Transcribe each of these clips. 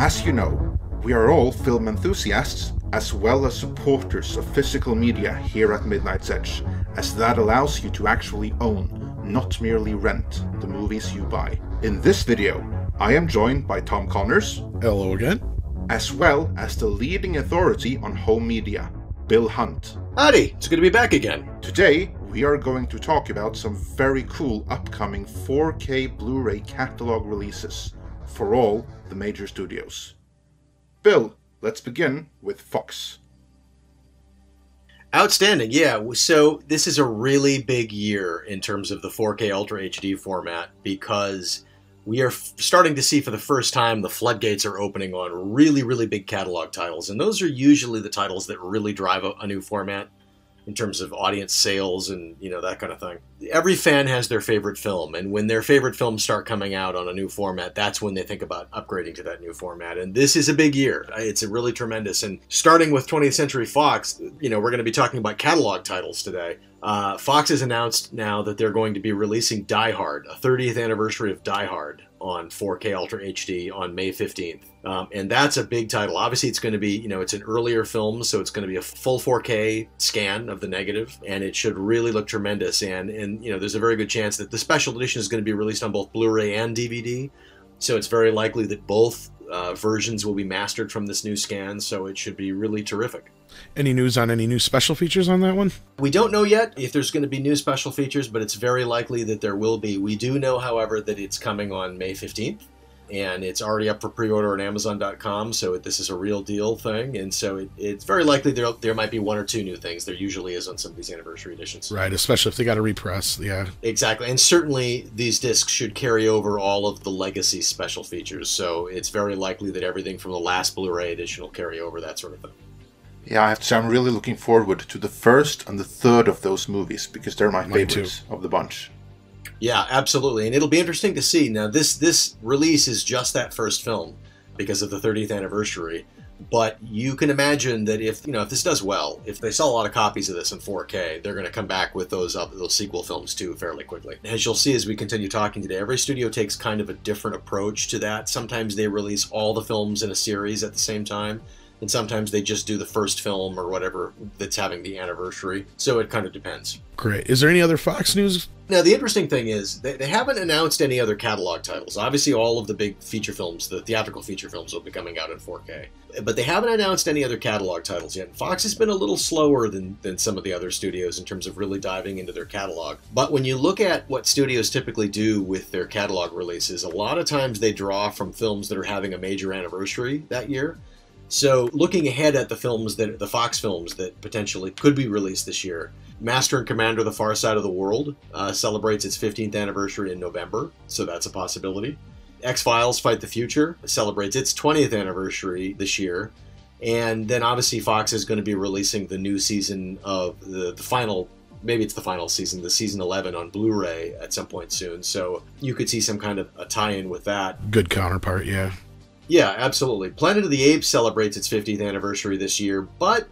As you know, we are all film enthusiasts as well as supporters of physical media here at Midnight's Edge, as that allows you to actually own, not merely rent, the movies you buy. In this video, I am joined by Tom Connors. Hello again. As well as the leading authority on home media, Bill Hunt. Howdy, it's good to be back again. Today, we are going to talk about some very cool upcoming 4K Blu-ray catalog releases for all the major studios. Bill, let's begin with Fox. Outstanding, yeah. So this is a really big year in terms of the 4K Ultra HD format because we are starting to see for the first time the floodgates are opening on really, really big catalog titles. And those are usually the titles that really drive a new format in terms of audience sales and, you know, that kind of thing. Every fan has their favorite film, and when their favorite films start coming out on a new format, that's when they think about upgrading to that new format. And this is a big year. It's a really tremendous. And starting with 20th Century Fox, you know, we're going to be talking about catalog titles today. Fox has announced now that they're going to be releasing Die Hard, a 30th anniversary of Die Hard, on 4K Ultra HD on May 15th. And that's a big title. Obviously, it's going to be, you know, it's an earlier film, so it's going to be a full 4K scan of the negative, and it should really look tremendous. And you know, there's a very good chance that the special edition is going to be released on both Blu-ray and DVD, so it's very likely that both versions will be mastered from this new scan, so it should be really terrific. Any news on any new special features on that one? We don't know yet if there's going to be new special features, but it's very likely that there will be. We do know, however, that it's coming on May 15th, and it's already up for pre-order on Amazon.com, so this is a real deal thing, and so it's very likely there might be one or two new things. There usually is on some of these anniversary editions. Right, especially if they got to repress, yeah. Exactly, and certainly these discs should carry over all of the legacy special features, so it's very likely that everything from the last Blu-ray edition will carry over, that sort of thing. Yeah, I have to say I'm really looking forward to the first and the third of those movies because they're my favorites of the bunch. Yeah, absolutely, and it'll be interesting to see. Now, this release is just that first film because of the 30th anniversary, but you can imagine that if this does well, if they sell a lot of copies of this in 4K, they're going to come back with those sequel films too fairly quickly. As you'll see as we continue talking today, every studio takes kind of a different approach to that. Sometimes they release all the films in a series at the same time, and sometimes they just do the first film or whatever that's having the anniversary. So it kind of depends. Great. Is there any other Fox news? Now, the interesting thing is they haven't announced any other catalog titles. Obviously, all of the big feature films, the theatrical feature films, will be coming out in 4K. But they haven't announced any other catalog titles yet. Fox has been a little slower than some of the other studios in terms of really diving into their catalog. But when you look at what studios typically do with their catalog releases, a lot of times they draw from films that are having a major anniversary that year. So looking ahead at the Fox films that potentially could be released this year, Master and Commander: The Far Side of the World celebrates its 15th anniversary in November, so that's a possibility. X-Files: Fight the Future celebrates its 20th anniversary this year, and then obviously Fox is going to be releasing the new season of the final, maybe it's the final season, the season 11 on Blu-ray at some point soon, so you could see some kind of a tie-in with that. Good counterpart, yeah. Yeah, absolutely. Planet of the Apes celebrates its 50th anniversary this year, but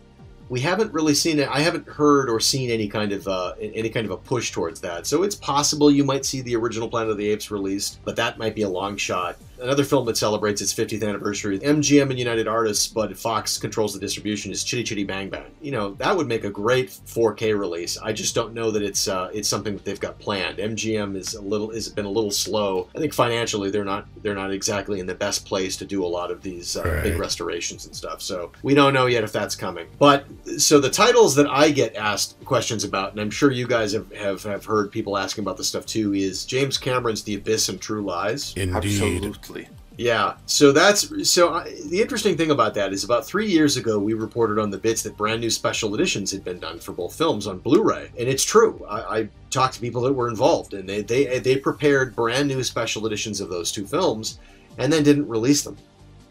we haven't really seen it. I haven't heard or seen any kind of a push towards that. So it's possible you might see the original Planet of the Apes released, but that might be a long shot. Another film that celebrates its 50th anniversary, MGM and United Artists, but Fox controls the distribution, is Chitty Chitty Bang Bang. You know, that would make a great 4K release. I just don't know that it's something that they've got planned. MGM has been a little slow. I think financially they're not exactly in the best place to do a lot of these big restorations and stuff. So we don't know yet if that's coming. But so the titles that I get asked questions about, and I'm sure you guys have heard people asking about this stuff too, is James Cameron's The Abyss and True Lies. Indeed. Absolutely. Yeah, so the interesting thing about that is about 3 years ago we reported on the bits that brand new special editions had been done for both films on Blu-ray, and it's true. I talked to people that were involved, and they prepared brand new special editions of those two films, and then didn't release them.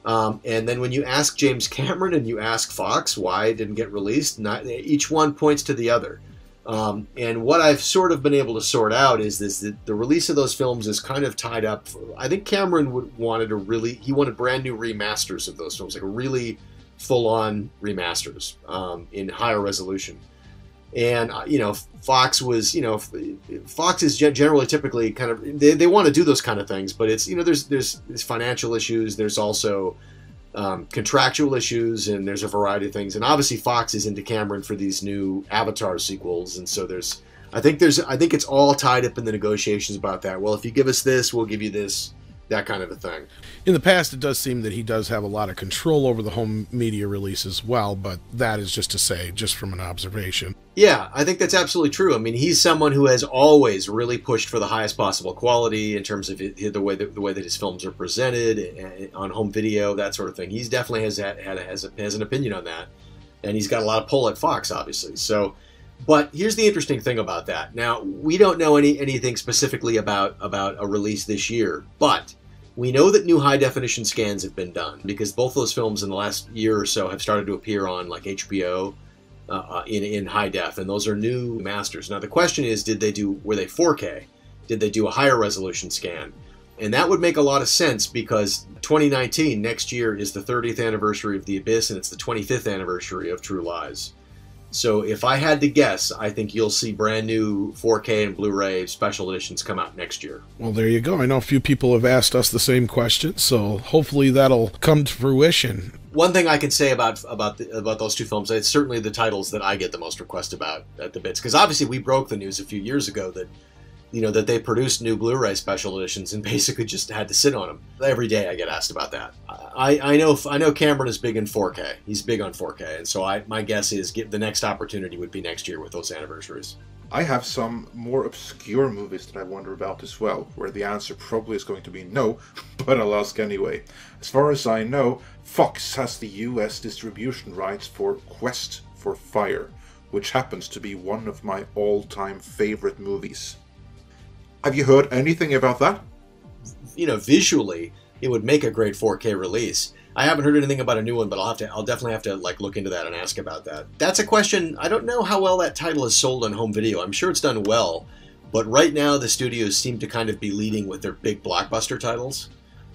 And then when you ask James Cameron and you ask Fox why it didn't get released, each one points to the other. And what I've sort of been able to sort out is that the release of those films is kind of tied up. I think Cameron wanted brand new remasters of those films, like really full-on remasters in higher resolution. And Fox is generally typically kind of they want to do those kind of things, but it's there's financial issues. There's also contractual issues, and there's a variety of things. And obviously Fox is into Cameron for these new Avatar sequels, and so I think it's all tied up in the negotiations about that. Well, if you give us this, we'll give you this, that kind of a thing. In the past, it does seem that he does have a lot of control over the home media release as well, but that is just to say, just from an observation. Yeah, I think that's absolutely true. I mean, he's someone who has always really pushed for the highest possible quality in terms of the way that his films are presented on home video, that sort of thing. He's definitely has an opinion on that, and he's got a lot of pull at Fox, obviously. So, but here's the interesting thing about that. Now, we don't know anything specifically about a release this year, but we know that new high-definition scans have been done because both those films in the last year or so have started to appear on like HBO in high def, and those are new masters. Now the question is, were they 4K? Did they do a higher resolution scan? And that would make a lot of sense because 2019, next year, is the 30th anniversary of The Abyss, and it's the 25th anniversary of True Lies. So if I had to guess, I think you'll see brand new 4K and Blu-ray special editions come out next year. Well, there you go. I know a few people have asked us the same question, so hopefully that'll come to fruition. One thing I can say about those two films, it's certainly the titles that I get the most requests about at the bits, because obviously we broke the news a few years ago that that they produced new Blu-ray special editions and basically just had to sit on them. Every day I get asked about that. I know Cameron is big in 4K. He's big on 4K, and so my guess is the next opportunity would be next year with those anniversaries. I have some more obscure movies that I wonder about as well, where the answer probably is going to be no, but I'll ask anyway. As far as I know, Fox has the US distribution rights for Quest for Fire, which happens to be one of my all-time favorite movies. Have you heard anything about that? Visually, it would make a great 4K release. I haven't heard anything about a new one, but I'll definitely have to look into that and ask about that. That's a question. I don't know how well that title is sold on home video. I'm sure it's done well, but right now the studios seem to kind of be leading with their big blockbuster titles.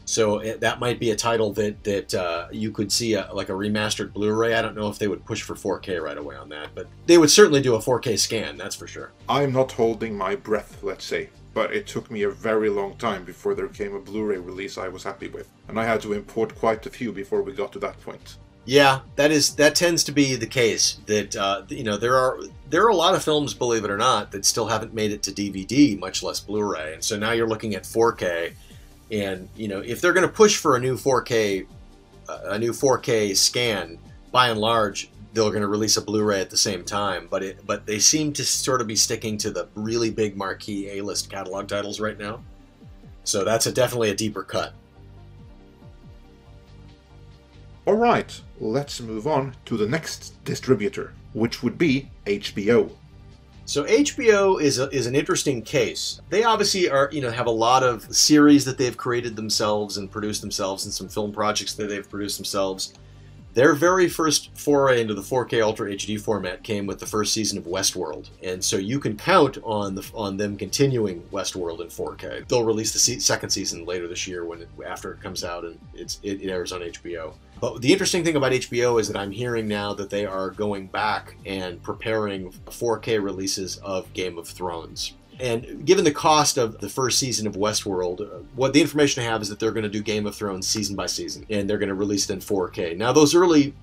So that might be a title that you could see like a remastered Blu-ray. I don't know if they would push for 4K right away on that, but they would certainly do a 4K scan, that's for sure. I'm not holding my breath, let's say, but it took me a very long time before there came a Blu-ray release I was happy with, and I had to import quite a few before we got to that point. Yeah, that tends to be the case. That there are a lot of films, believe it or not, that still haven't made it to DVD, much less Blu-ray, and so now you're looking at 4K. And if they're going to push for a new 4K scan, by and large, they're going to release a Blu-ray at the same time. But they seem to sort of be sticking to the really big marquee A-list catalog titles right now. So that's definitely a deeper cut. All right, let's move on to the next distributor, which would be HBO. So HBO is an interesting case. They obviously have a lot of series that they've created themselves and produced themselves, and some film projects that they've produced themselves. Their very first foray into the 4K Ultra HD format came with the first season of Westworld, and so you can count on them continuing Westworld in 4K. They'll release the second season later this year after it comes out and it airs on HBO. But the interesting thing about HBO is that I'm hearing now that they are going back and preparing 4K releases of Game of Thrones. And given the cost of the first season of Westworld, what the information I have is that they're going to do Game of Thrones season by season, and they're going to release it in 4K. Now, those early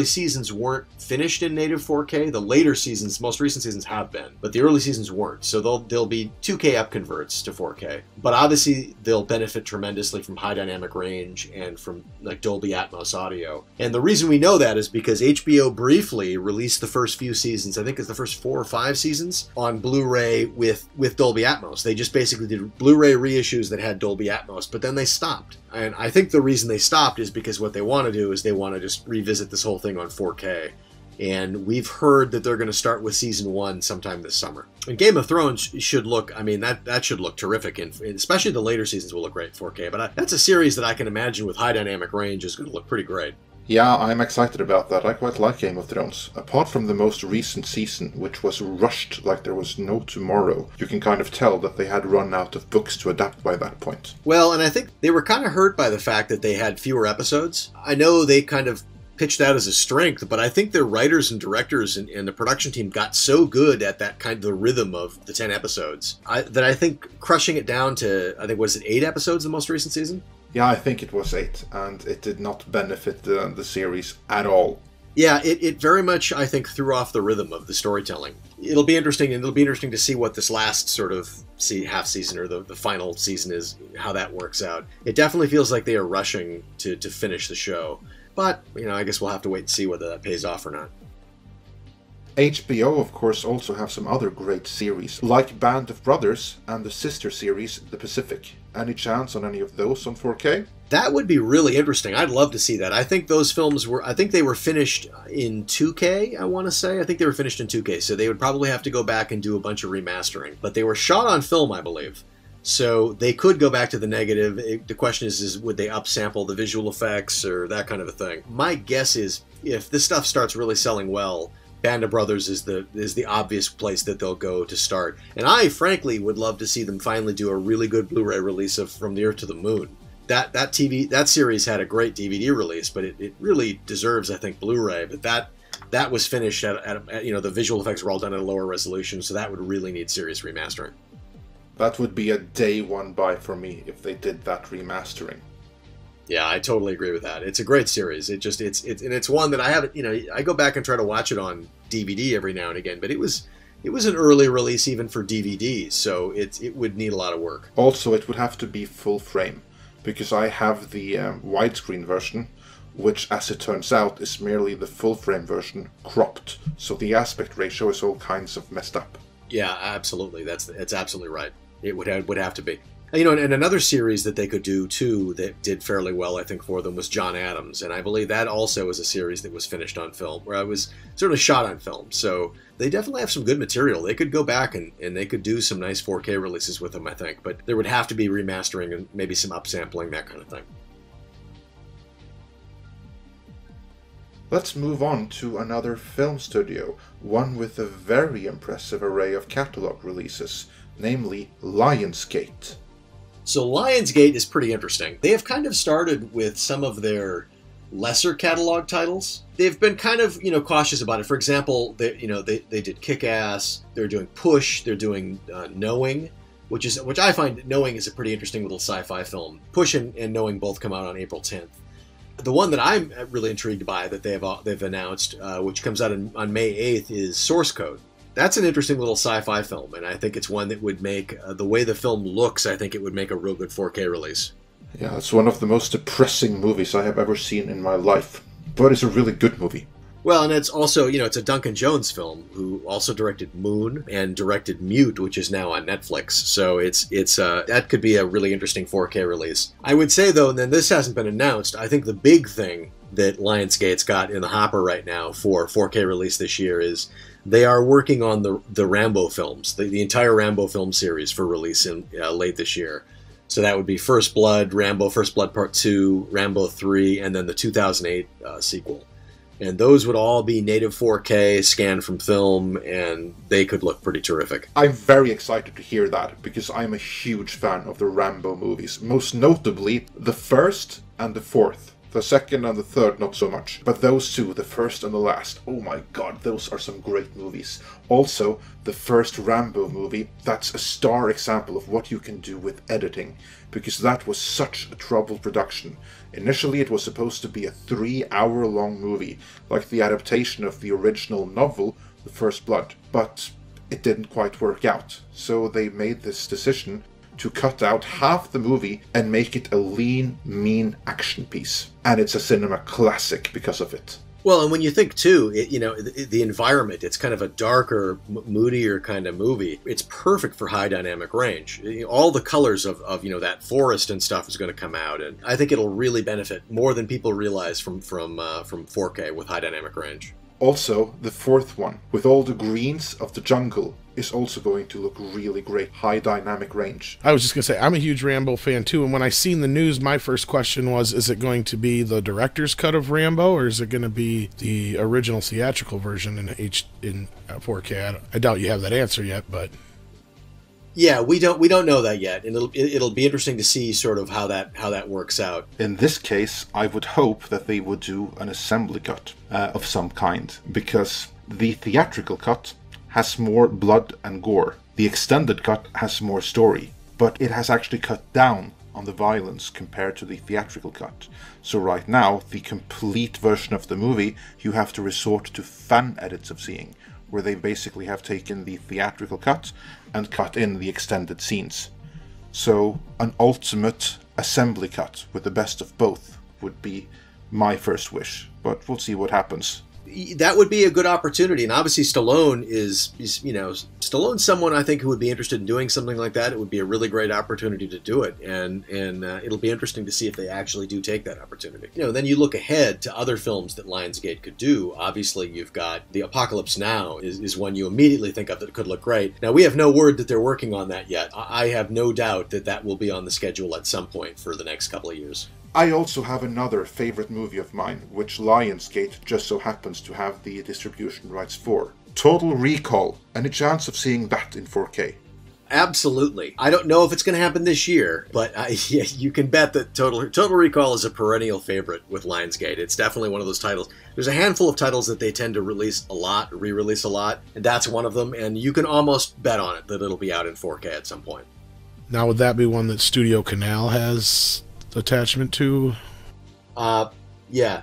seasons weren't finished in native 4K. The later seasons, most recent seasons, have been, but the early seasons weren't. So they'll be 2K up converts to 4K. But obviously, they'll benefit tremendously from high dynamic range and from Dolby Atmos audio. And the reason we know that is because HBO briefly released the first few seasons, I think it's the first 4 or 5 seasons, on Blu-ray with Dolby Atmos. They just basically did Blu-ray reissues that had Dolby Atmos, but then they stopped. And I think the reason they stopped is because what they want to do is they want to just revisit this whole thing on 4K. And we've heard that they're going to start with season 1 sometime this summer. And Game of Thrones should look, that should look terrific, and especially the later seasons will look great in 4K. But that's a series that I can imagine with high dynamic range is going to look pretty great. Yeah, I'm excited about that. I quite like Game of Thrones. Apart from the most recent season, which was rushed like there was no tomorrow, you can kind of tell that they had run out of books to adapt by that point. Well, and I think they were kind of hurt by the fact that they had fewer episodes. I know they kind of pitched that as a strength, but I think their writers and directors and the production team got so good at that kind of the rhythm of the 10 episodes that I think crushing it down to, I think, was it 8 episodes the most recent season? Yeah, I think it was 8, and it did not benefit the series at all. Yeah, it very much, I think, threw off the rhythm of the storytelling. It'll be interesting, and it'll be interesting to see what this last sort of half season or the final season is, how that works out. It definitely feels like they are rushing to finish the show. But, I guess we'll have to wait and see whether that pays off or not. HBO, of course, also have some other great series, like Band of Brothers and the sister series, The Pacific. Any chance on any of those on 4K? That would be really interesting. I'd love to see that. I think those films I think they were finished in 2K, I want to say. I think they were finished in 2K, so they would probably have to go back and do a bunch of remastering. But they were shot on film, I believe. So they could go back to the negative. The question is would they upsample the visual effects or that kind of a thing? My guess is if this stuff starts really selling well, Band of Brothers is the obvious place that they'll go to start. And I, frankly, would love to see them finally do a really good Blu-ray release of From the Earth to the Moon. That series had a great DVD release, but it really deserves, I think, Blu-ray. But that was finished at the visual effects were all done at a lower resolution, so that would really need serious remastering. That would be a day one buy for me if they did that remastering. Yeah, I totally agree with that. It's a great series. It's one that I haven't, I go back and try to watch it on DVD every now and again, but it was an early release even for DVD, so it would need a lot of work. Also, it would have to be full frame, because I have the widescreen version, which, as it turns out, is merely the full frame version cropped, so the aspect ratio is all kinds of messed up. Yeah, absolutely. It's absolutely right. It would have to be. And another series that they could do, too, that did fairly well, I think, for them was John Adams. And I believe that also was a series that was finished on film, where I was sort of shot on film. So they definitely have some good material. They could go back and they could do some nice 4K releases with them, I think. But there would have to be remastering and maybe some upsampling, that kind of thing. Let's move on to another film studio, one with a very impressive array of catalog releases, namely Lionsgate. So Lionsgate is pretty interesting. They have kind of started with some of their lesser catalog titles. They've been kind of, cautious about it. For example, they did Kick-Ass, they're doing Push, they're doing Knowing, which I find Knowing is a pretty interesting little sci-fi film. Push and Knowing both come out on April 10th. The one that I'm really intrigued by that they've announced, which comes out on May 8th, is Source Code. That's an interesting little sci-fi film, and I think it's one that would make, the way the film looks, I think it would make a real good 4K release. Yeah, it's one of the most depressing movies I have ever seen in my life, but it's a really good movie. Well, and it's also, it's a Duncan Jones film, who also directed Moon and directed Mute, which is now on Netflix. So it's that could be a really interesting 4K release. I would say, though, and then this hasn't been announced, I think the big thing that Lionsgate's got in the hopper right now for 4K release this year is they are working on the Rambo films, the entire Rambo film series for release in late this year. So that would be First Blood, Rambo First Blood Part 2, Rambo 3, and then the 2008 sequel. And those would all be native 4K, scanned from film, and they could look pretty terrific. I'm very excited to hear that, because I'm a huge fan of the Rambo movies. Most notably, the first and the fourth. The second and the third, not so much. But those two, the first and the last, oh my god, those are some great movies. Also, the first Rambo movie, that's a star example of what you can do with editing, because that was such a troubled production. Initially, it was supposed to be a 3-hour-long movie, like the adaptation of the original novel, The First Blood, but it didn't quite work out. So they made this decision to cut out half the movie and make it a lean, mean action piece. And it's a cinema classic because of it. Well, and when you think, too, the environment, it's kind of a darker, moodier kind of movie. It's perfect for high dynamic range. All the colors of that forest and stuff is going to come out, and I think it'll really benefit more than people realize from 4K with high dynamic range. Also, the fourth one, with all the greens of the jungle, is also going to look really great. High dynamic range. I was just going to say, I'm a huge Rambo fan too, and when I seen the news, my first question was, is it going to be the director's cut of Rambo, or is it going to be the original theatrical version in 4K? I doubt you have that answer yet, but... Yeah, we don't know that yet, and it'll be interesting to see sort of how that works out. In this case, I would hope that they would do an assembly cut of some kind, because the theatrical cut has more blood and gore. The extended cut has more story, but it has actually cut down on the violence compared to the theatrical cut. So right now, the complete version of the movie, you have to resort to fan edits of seeing, where they basically have taken the theatrical cut and cut in the extended scenes. So an ultimate assembly cut with the best of both would be my first wish, but we'll see what happens. That would be a good opportunity, and obviously Stallone is Stallone's someone I think who would be interested in doing something like that. It would be a really great opportunity to do it, and it'll be interesting to see if they actually do take that opportunity. Then you look ahead to other films that Lionsgate could do. Obviously, you've got The Apocalypse Now is one you immediately think of that could look great. Now, we have no word that they're working on that yet. I have no doubt that that will be on the schedule at some point for the next couple of years. I also have another favorite movie of mine, which Lionsgate just so happens to have the distribution rights for. Total Recall. Any chance of seeing that in 4K? Absolutely. I don't know if it's going to happen this year, but yeah, you can bet that Total Recall is a perennial favorite with Lionsgate. It's definitely one of those titles. There's a handful of titles that they tend to release a lot, re-release a lot, and that's one of them, and you can almost bet on it that it'll be out in 4K at some point. Now, would that be one that Studio Canal has attachment to? Yeah.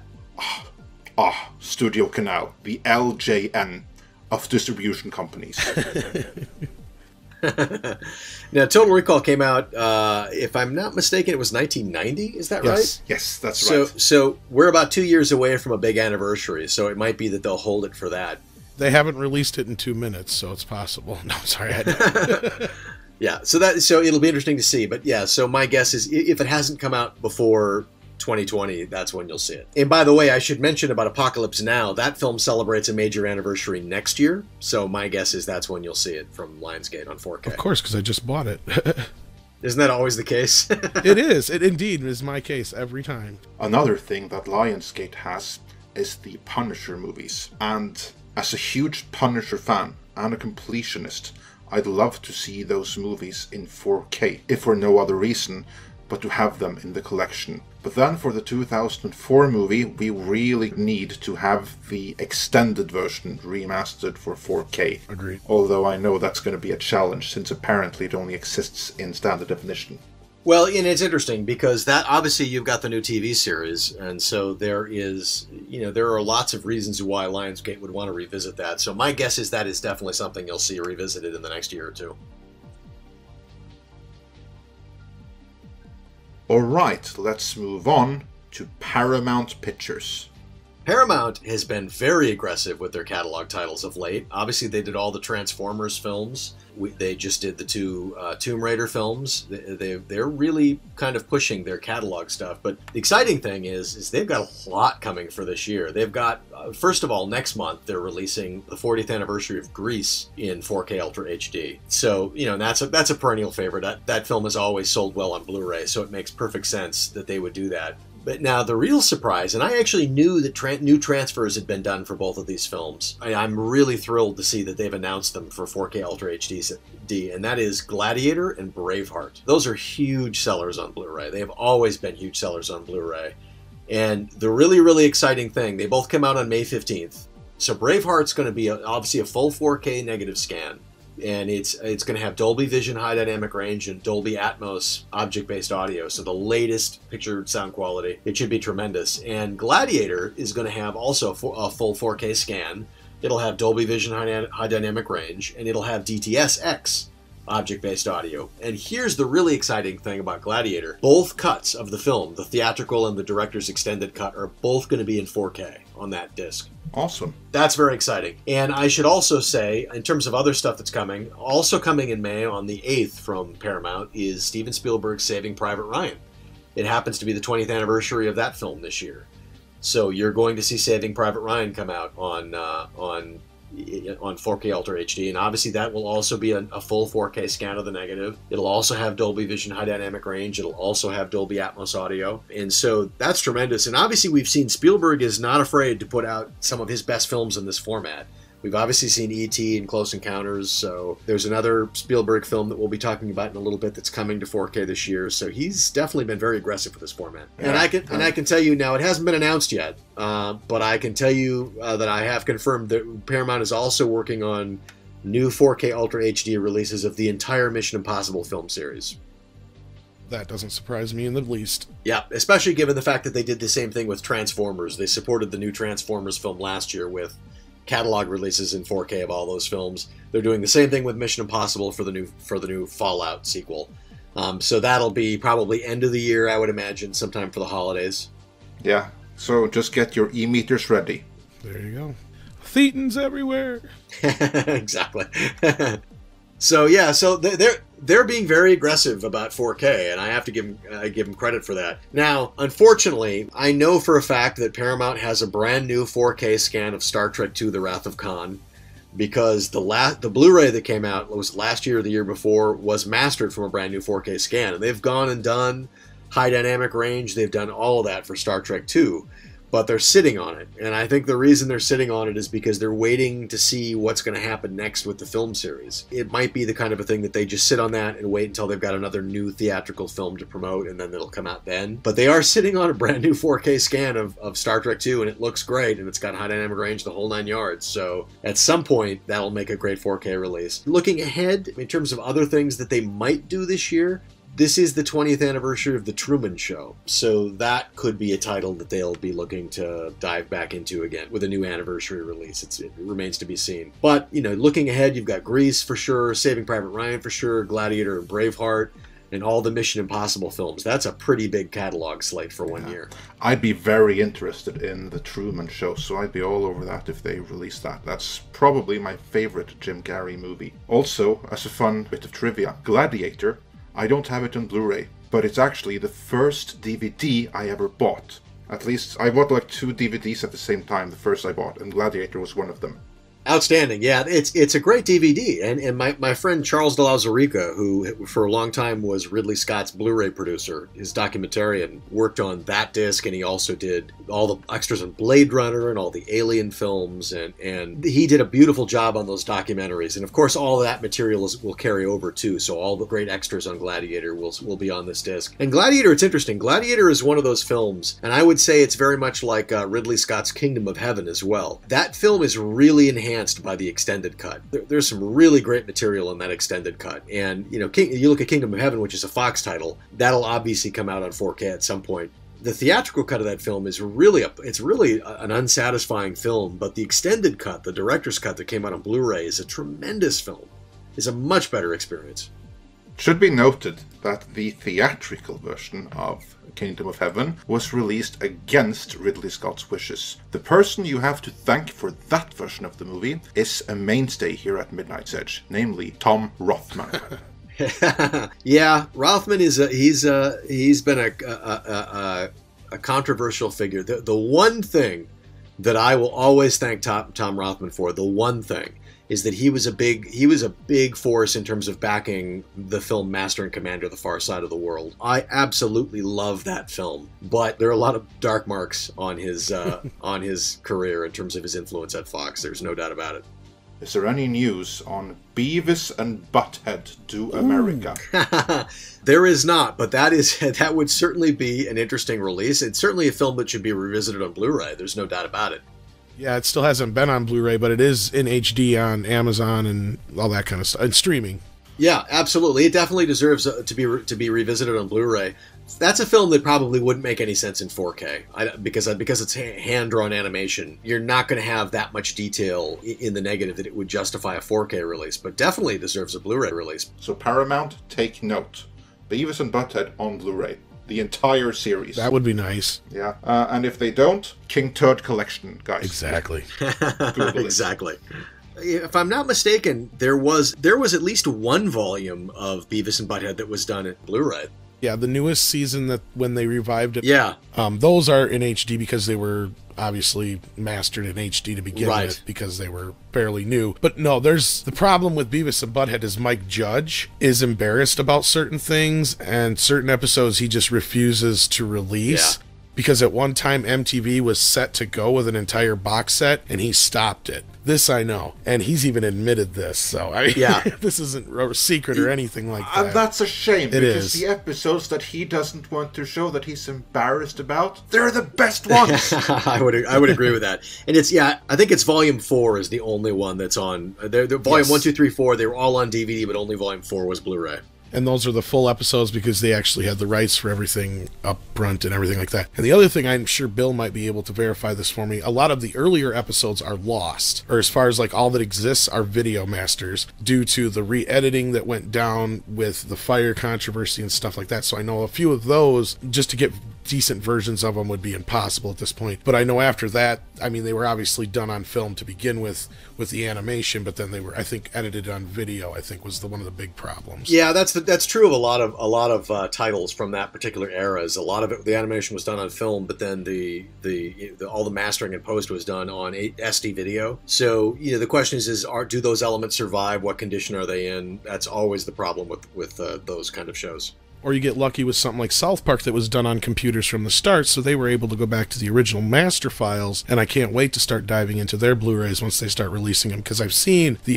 Studio Canal, the LJN of distribution companies. Now, Total Recall came out, if I'm not mistaken, it was 1990. Is that right? Yes, that's right. So we're about 2 years away from a big anniversary, so it might be that they'll hold it for that. They haven't released it in 2 minutes, so it's possible. No, sorry. Yeah, so it'll be interesting to see. But yeah, so my guess is if it hasn't come out before 2020, that's when you'll see it. And by the way, I should mention about Apocalypse Now, that film celebrates a major anniversary next year. So my guess is that's when you'll see it from Lionsgate on 4K. Of course, because I just bought it. Isn't that always the case? It is. It indeed is my case every time. Another thing that Lionsgate has is the Punisher movies. And as a huge Punisher fan and a completionist, I'd love to see those movies in 4K, if for no other reason, but to have them in the collection. But then for the 2004 movie, we really need to have the extended version remastered for 4K. Agreed. Although I know that's going to be a challenge, since apparently it only exists in standard definition. Well, and it's interesting because that obviously you've got the new TV series, and so there are lots of reasons why Lionsgate would want to revisit that. So my guess is that is definitely something you'll see revisited in the next year or two. Alright, let's move on to Paramount Pictures. Paramount has been very aggressive with their catalog titles of late. Obviously, they did all the Transformers films. They just did the two Tomb Raider films. They're really kind of pushing their catalog stuff. But the exciting thing is they've got a lot coming for this year. They've got, first of all, next month, they're releasing the 40th anniversary of Grease in 4K Ultra HD. So, and that's a perennial favorite. That film has always sold well on Blu-ray, so it makes perfect sense that they would do that. But now the real surprise, and I actually knew that new transfers had been done for both of these films. I'm really thrilled to see that they've announced them for 4K Ultra HD, and that is Gladiator and Braveheart. Those are huge sellers on Blu-ray. They have always been huge sellers on Blu-ray. And the really, really exciting thing, they both come out on May 15th. So Braveheart's going to be obviously a full 4K negative scan. And it's going to have Dolby Vision high dynamic range and Dolby Atmos object-based audio, so the latest picture sound quality. It should be tremendous. And Gladiator is going to have also a full 4K scan. It'll have Dolby Vision high dynamic range, and it'll have DTS-X object-based audio. And here's the really exciting thing about Gladiator. Both cuts of the film, the theatrical and the director's extended cut, are both going to be in 4K on that disc. Awesome. That's very exciting. And I should also say, in terms of other stuff that's coming, also coming in May on the 8th from Paramount is Steven Spielberg's Saving Private Ryan. It happens to be the 20th anniversary of that film this year. So you're going to see Saving Private Ryan come out on 4K Ultra HD, and obviously that will also be a full 4K scan of the negative. It'll also have Dolby Vision high dynamic range. It'll also have Dolby Atmos audio, and so that's tremendous. And obviously we've seen Spielberg is not afraid to put out some of his best films in this format. We've obviously seen E.T. and Close Encounters, so there's another Spielberg film that we'll be talking about in a little bit that's coming to 4K this year. So he's definitely been very aggressive with this format. Yeah. And I can tell you now, it hasn't been announced yet, but I can tell you that I have confirmed that Paramount is also working on new 4K Ultra HD releases of the entire Mission Impossible film series. That doesn't surprise me in the least. Yeah, especially given the fact that they did the same thing with Transformers. They supported the new Transformers film last year with catalog releases in 4K of all those films. They're doing the same thing with Mission Impossible for the new Fallout sequel. So that'll be probably end of the year, I would imagine, sometime for the holidays. Yeah, so just get your e-meters ready. There you go. Thetans everywhere. Exactly. So yeah, so they're being very aggressive about 4K, and I have to give them credit for that. Now, unfortunately, I know for a fact that Paramount has a brand new 4K scan of Star Trek II: The Wrath of Khan, because the Blu-ray that came out was last year or the year before was mastered from a brand new 4K scan, and they've gone and done high dynamic range. They've done all of that for Star Trek II. But they're sitting on it. And I think the reason they're sitting on it is because they're waiting to see what's going to happen next with the film series. It might be the kind of a thing that they just sit on that and wait until they've got another new theatrical film to promote, and then it'll come out then. But they are sitting on a brand new 4K scan of Star Trek II, and it looks great, and it's got high dynamic range, the whole 9 yards. So at some point, that'll make a great 4K release. Looking ahead, in terms of other things that they might do this year, this is the 20th anniversary of The Truman Show, so that could be a title that they'll be looking to dive back into again with a new anniversary release. It remains to be seen. But, looking ahead, you've got Grease for sure, Saving Private Ryan for sure, Gladiator and Braveheart, and all the Mission Impossible films. That's a pretty big catalog slate for 1 year. I'd be very interested in The Truman Show, so I'd be all over that if they release that. That's probably my favorite Jim Carrey movie. Also, as a fun bit of trivia, Gladiator, I don't have it on Blu-ray, but it's actually the first DVD I ever bought. At least, I bought like 2 DVDs at the same time, the first I bought, and Gladiator was one of them. Outstanding. Yeah, it's a great DVD. And my friend Charles de la Zurica, who for a long time was Ridley Scott's Blu-ray producer, his documentarian, worked on that disc, and he also did all the extras on Blade Runner and all the Alien films, and he did a beautiful job on those documentaries. And of course, all of that material will carry over too, so all the great extras on Gladiator will be on this disc. And Gladiator, it's interesting. Gladiator is one of those films, and I would say it's very much like Ridley Scott's Kingdom of Heaven as well. That film is really enhanced by the extended cut. There's some really great material in that extended cut, and you look at Kingdom of Heaven, which is a Fox title, that'll obviously come out on 4K at some point. The theatrical cut of that film is really an unsatisfying film, but the extended cut, the director's cut that came out on Blu-ray, is a tremendous film. It's a much better experience. It should be noted that the theatrical version of Kingdom of Heaven was released against Ridley Scott's wishes. The person you have to thank for that version of the movie is a mainstay here at Midnight's Edge, namely Tom Rothman. Yeah, Rothman he's been a controversial figure. The one thing that I will always thank Tom Rothman for, the one thing, is that he was a big force in terms of backing the film Master and Commander: The Far Side of the World. I absolutely love that film, but there are a lot of dark marks on his on his career in terms of his influence at Fox. There's no doubt about it. Is there any news on Beavis and Butthead Do America? There is not, but that would certainly be an interesting release. It's certainly a film that should be revisited on Blu-ray. There's no doubt about it. Yeah, it still hasn't been on Blu-ray, but it is in HD on Amazon and all that kind of stuff, and streaming. Yeah, absolutely. It definitely deserves to be revisited on Blu-ray. That's a film that probably wouldn't make any sense in 4K because it's hand-drawn animation. You're not going to have that much detail in the negative that it would justify a 4K release, but definitely deserves a Blu-ray release. So Paramount, take note. Beavis and Butthead on Blu-ray. The entire series. That would be nice. Yeah. And if they don't, King Turd Collection, guys. Exactly. Exactly. If I'm not mistaken, there was at least one volume of Beavis and Butthead that was done at Blu-ray. Yeah, the newest season that when they revived it. Yeah. Those are in HD because they were obviously mastered in HD to begin with because they were fairly new. But no, there's the problem with Beavis and Butthead is Mike Judge is embarrassed about certain things, and certain episodes he just refuses to release. Yeah. Because at one time MTV was set to go with an entire box set and he stopped it. This I know, and he's even admitted this. So this isn't a secret or anything like that. And that's a shame because the episodes that he doesn't want to show, that he's embarrassed about, they're the best ones. I would agree with that. And I think it's Volume 4 is the only one that's on. Volume 1, 2, 3, 4. They were all on DVD, but only Volume 4 was Blu-ray. and those are the full episodes because they actually had the rights for everything up front and everything like that. And the other thing, I'm sure Bill might be able to verify this for me, a lot of the earlier episodes are lost, or as far as like all that exists are video masters due to the re-editing that went down with the fire controversy and stuff like that. So I know a few of those, just to get decent versions of them would be impossible at this point. But I know after that, I mean, they were obviously done on film to begin with the animation, but then they were, I think, edited on video, I think was one of the big problems. Yeah, that's true of a lot of titles from that particular era. Is a lot of it, the animation was done on film, but then the all the mastering and post was done on SD video. So, you know, the question is do those elements survive? What condition are they in? That's always the problem with those kind of shows. Or you get lucky with something like South Park that was done on computers from the start, so they were able to go back to the original master files, and I can't wait to start diving into their Blu-rays once they start releasing them, because I've seen the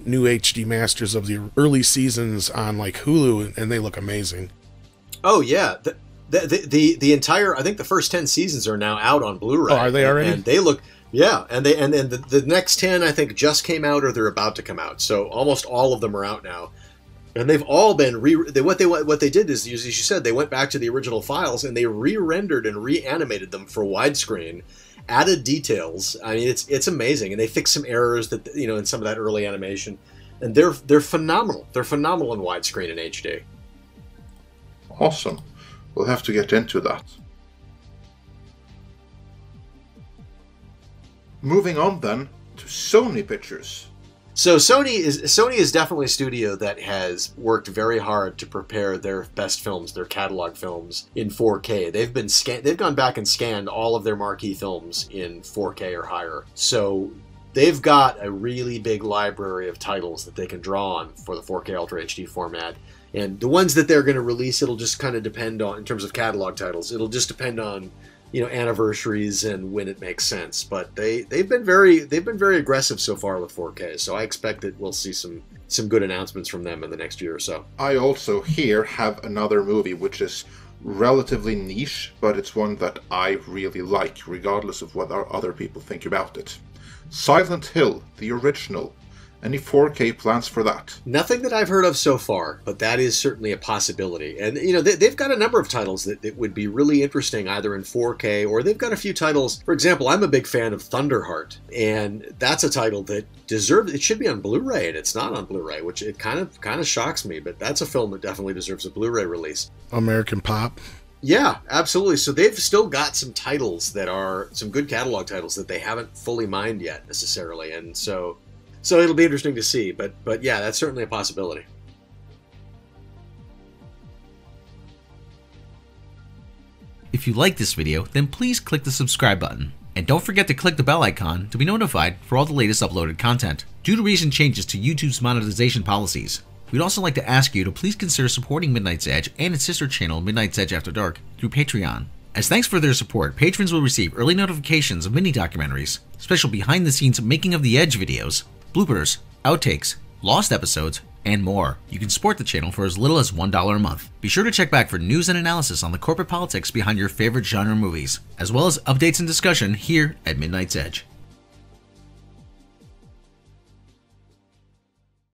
new HD masters of the early seasons on like Hulu, and they look amazing. Oh yeah, the entire, I think the first 10 seasons are now out on Blu-ray. Oh, are they already? And they look, yeah, and the next 10 I think just came out or they're about to come out, so almost all of them are out now. And they've all been what they did is, as you said, they went back to the original files and they re-rendered and reanimated them for widescreen, added details. I mean, it's amazing, and they fixed some errors that, you know, in some of that early animation, and they're phenomenal. They're phenomenal in widescreen and HD. Awesome. We'll have to get into that. Moving on then to Sony Pictures. So Sony is definitely a studio that has worked very hard to prepare their best films, their catalog films, in 4K. They've gone back and scanned all of their marquee films in 4K or higher. So they've got a really big library of titles that they can draw on for the 4K Ultra HD format. And the ones that they're going to release, it'll just kind of depend on, in terms of catalog titles, it'll just depend on, you know, anniversaries and when it makes sense. But they've been very aggressive so far with 4K, so I expect that we'll see some good announcements from them in the next year or so. I also here have another movie which is relatively niche, but it's one that I really like, regardless of what other people think about it. Silent Hill, the original. Any 4K plans for that? Nothing that I've heard of so far, but that is certainly a possibility. And, you know, they've got a number of titles that would be really interesting either in 4K, or they've got a few titles. For example, I'm a big fan of Thunderheart, and that's a title that it should be on Blu-ray, and it's not on Blu-ray, which it kind of shocks me, but that's a film that definitely deserves a Blu-ray release. American Pop. Yeah, absolutely. So they've still got some titles that are some good catalog titles that they haven't fully mined yet necessarily, and so it'll be interesting to see, but yeah, that's certainly a possibility. If you like this video, then please click the subscribe button. And don't forget to click the bell icon to be notified for all the latest uploaded content. Due to recent changes to YouTube's monetization policies, we'd also like to ask you to please consider supporting Midnight's Edge and its sister channel, Midnight's Edge After Dark, through Patreon. As thanks for their support, patrons will receive early notifications of mini documentaries, special behind-the-scenes making of the Edge videos, bloopers, outtakes, lost episodes, and more. You can support the channel for as little as $1 a month. Be sure to check back for news and analysis on the corporate politics behind your favorite genre movies, as well as updates and discussion here at Midnight's Edge.